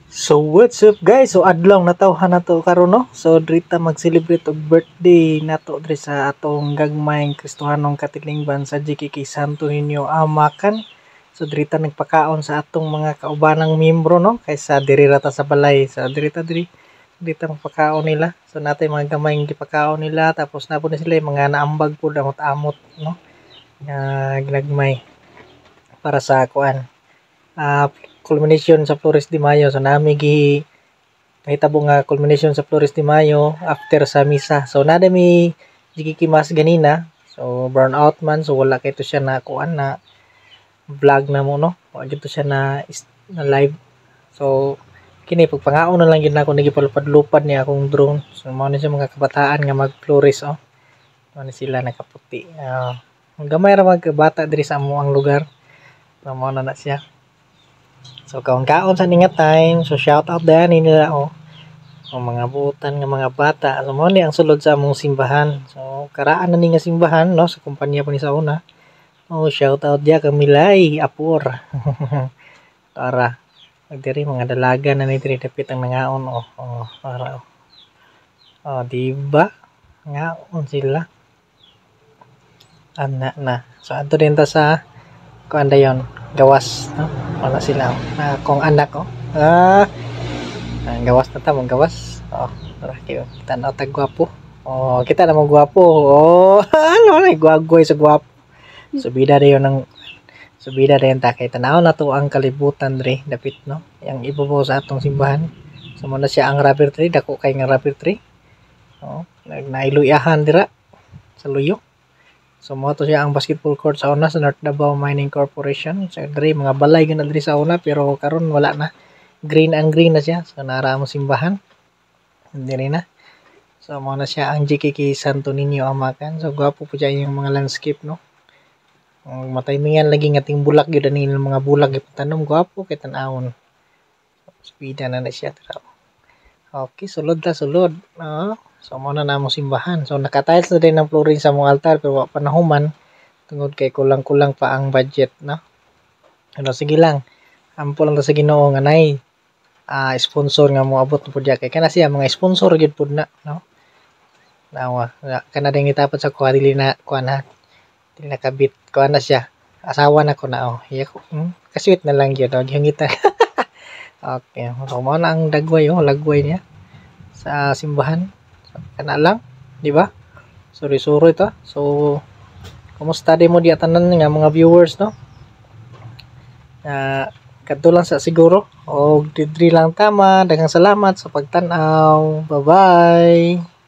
So what's up guys? So adlaw natawhan nato karon no. So drita mag-celebrate og birthday nato diri sa atong gagmayng Kristohanong katilingban sa GKK Santo Niño Amakan. So drita nagpakaon sa atong mga kaubanang miyembro no kaysa diri rata sa balay. So drita magpakaon nila. So natay mga gamayng gipakaon nila tapos napud na sila mga naambag pud amot-amot no. Ginagmay para sa kuan. Culmination sa Flores de Mayo. So nami kahitabo nga culmination sa Flores de Mayo after sa misa. So nada mi gikikimas ganina. So burn out man, so wala kay to siya na kuan na vlog na mo no. Wa gito siya na live. So kini pagpangaon na lang gid nako nagipalupad-lupad ni akong drone. So mao ni sa mga kabataan nga mag-Flores oh. Mao ni sila nakaputi. Gamay ra mga bata diri sa amuang lugar. So mao na siya. So kaon-kaon sa ninga time. So shout out dyan nila oh. O mga butan nga mga bata. So mo ni ang sulod sa among simbahan. So karaan na ni nga simbahan no sa kumpanya pa ni sa una. Oh shout out dia Kamilay Apor. Para diri mga dalaga na ni diri dapit ang nangaon oh. Para oh di ba? Ngaon sila. Ana na. So adto din ta sa kuan dayon gawas no. Wala sila kung anak ko gawas na ta mong gawas tara kayo kita na tag gwapo kita na mong gwapo ano na guwagoy sa gwapo subida dayon ta kay tanaw na to ang kalibutan dre dapit no yang ibabaw sa atong simbahan so mo na siya ang rubber tree dako kay nga rubber tree nailuyahan dira sa luyo. So mo to siya ang basketball court sa una sa North Davao Mining Corporation. So diri mga balay gyud diri sa una pero karon wala na. Green and green na siya. So nara mo simbahan. Diri na. So mo na siya ang GKK Santo Niño Amakan. So gwapo po siya yung mga landscape no. Mataymingan lagi nga ting bulak gyud ani mga bulak ipatanom gwapo kay tan-awon. Speeda na siya tara. Okay, sulod. So mo na namo simbahan. So naka-tiles na din ang flooring sa mong altar pero wa panahuman tungod kay kulang-kulang pa ang budget no. Ano sige lang. Ampo lang ta sa Ginoo nga nay sponsor nga mo abot pud kay kana siya mga sponsor gyud pud na no. Nawa kana ding itapat sa kuha dili na kuha na dili nakabit kuha na siya. Asawa na ko na ko. Kasweet na lang gyud gihangita. Okay, so mo na ang dagway lagway niya sa simbahan. Kana lang, di ba? Suri-suri ta. So, kumusta din mo di tanan nga mga viewers no? Kadto lang sa siguro. O didri lang tama. Daghang salamat sa pagtan-aw. Bye-bye.